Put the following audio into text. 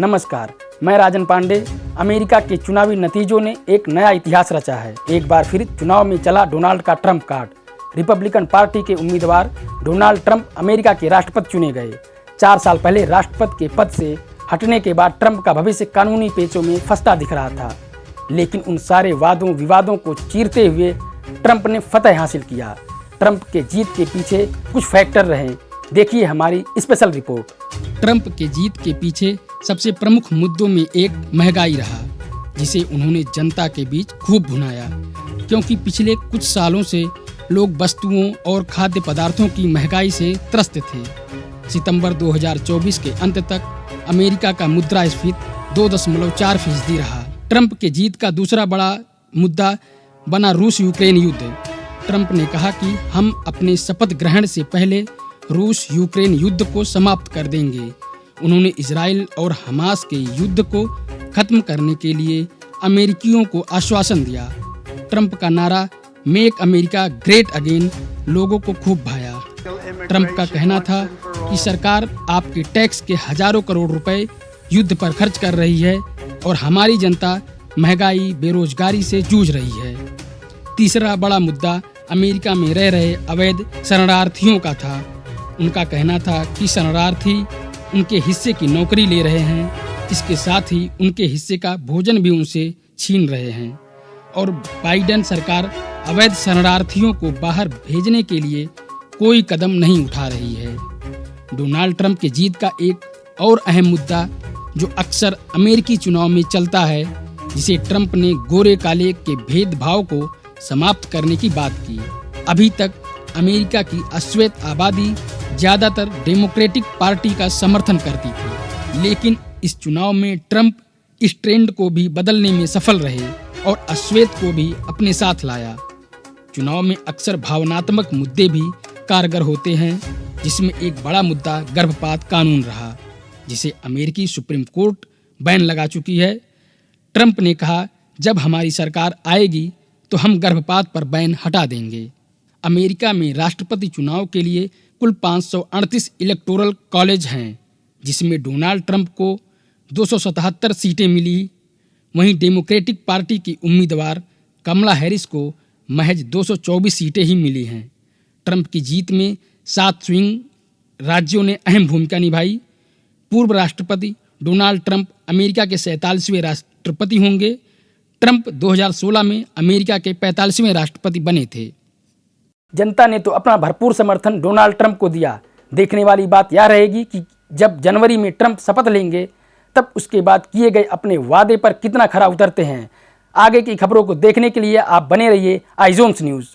नमस्कार, मैं राजन पांडे। अमेरिका के चुनावी नतीजों ने एक नया इतिहास रचा है। एक बार फिर चुनाव में चला डोनाल्ड का ट्रम्प कार्ड। रिपब्लिकन पार्टी के उम्मीदवार डोनाल्ड ट्रम्प अमेरिका के राष्ट्रपति चुने गए। 4 साल पहले राष्ट्रपति के पद से हटने के बाद ट्रम्प का भविष्य कानूनी पेचों में फंसता दिख रहा था, लेकिन उन सारे वादों विवादों को चीरते हुए ट्रम्प ने फतह हासिल किया। ट्रम्प के जीत के पीछे कुछ फैक्टर रहे, देखिए हमारी स्पेशल रिपोर्ट। ट्रम्प के जीत के पीछे सबसे प्रमुख मुद्दों में एक महंगाई रहा, जिसे उन्होंने जनता के बीच खूब भुनाया, क्योंकि पिछले कुछ सालों से लोग वस्तुओं और खाद्य पदार्थों की महंगाई से त्रस्त थे। सितंबर 2024 के अंत तक अमेरिका का मुद्रास्फीति 2.4% रहा। ट्रम्प के जीत का दूसरा बड़ा मुद्दा बना रूस यूक्रेन युद्ध। ट्रम्प ने कहा कि हम अपने शपथ ग्रहण से पहले रूस यूक्रेन युद्ध को समाप्त कर देंगे। उन्होंने इजराइल और हमास के युद्ध को खत्म करने के लिए अमेरिकियों को आश्वासन दिया। ट्रम्प का नारा मेक अमेरिका ग्रेट अगेन लोगों को खूब भाया। ट्रम्प का कहना था कि सरकार आपके टैक्स के हजारों करोड़ रुपए युद्ध पर खर्च कर रही है और हमारी जनता महंगाई बेरोजगारी से जूझ रही है। तीसरा बड़ा मुद्दा अमेरिका में रह रहे अवैध शरणार्थियों का था। उनका कहना था कि शरणार्थी उनके हिस्से की नौकरी ले रहे हैं, इसके साथ ही उनके हिस्से का भोजन भी उनसे छीन रहे हैं और बाइडेन सरकार अवैध शरणार्थियों को बाहर भेजने के लिए कोई कदम नहीं उठा रही है। डोनाल्ड ट्रम्प के जीत का एक और अहम मुद्दा जो अक्सर अमेरिकी चुनाव में चलता है, जिसे ट्रम्प ने गोरे काले के भेदभाव को समाप्त करने की बात की। अभी तक अमेरिका की अश्वेत आबादी ज्यादातर डेमोक्रेटिक पार्टी का समर्थन करती थी, लेकिन इस चुनाव में ट्रम्प इस ट्रेंड को भी बदलने में सफल रहे और अश्वेत को भी अपने साथ लाया। चुनाव में अक्सर भावनात्मक मुद्दे भी कारगर होते हैं, जिसमें एक बड़ा मुद्दा गर्भपात कानून रहा, जिसे अमेरिकी सुप्रीम कोर्ट बैन लगा चुकी है। ट्रम्प ने कहा, जब हमारी सरकार आएगी तो हम गर्भपात पर बैन हटा देंगे। अमेरिका में राष्ट्रपति चुनाव के लिए कुल 538 इलेक्टोरल कॉलेज हैं, जिसमें डोनाल्ड ट्रम्प को 277 सीटें मिली। वहीं डेमोक्रेटिक पार्टी की उम्मीदवार कमला हैरिस को महज 224 सीटें ही मिली हैं। ट्रम्प की जीत में 7 स्विंग राज्यों ने अहम भूमिका निभाई। पूर्व राष्ट्रपति डोनाल्ड ट्रम्प अमेरिका के 47वें राष्ट्रपति होंगे। ट्रम्प 2016 में अमेरिका के 45वें राष्ट्रपति बने थे। जनता ने तो अपना भरपूर समर्थन डोनाल्ड ट्रम्प को दिया। देखने वाली बात यह रहेगी कि जब जनवरी में ट्रम्प शपथ लेंगे, तब उसके बाद किए गए अपने वादे पर कितना खरा उतरते हैं। आगे की खबरों को देखने के लिए आप बने रहिए आइजोन्स न्यूज़।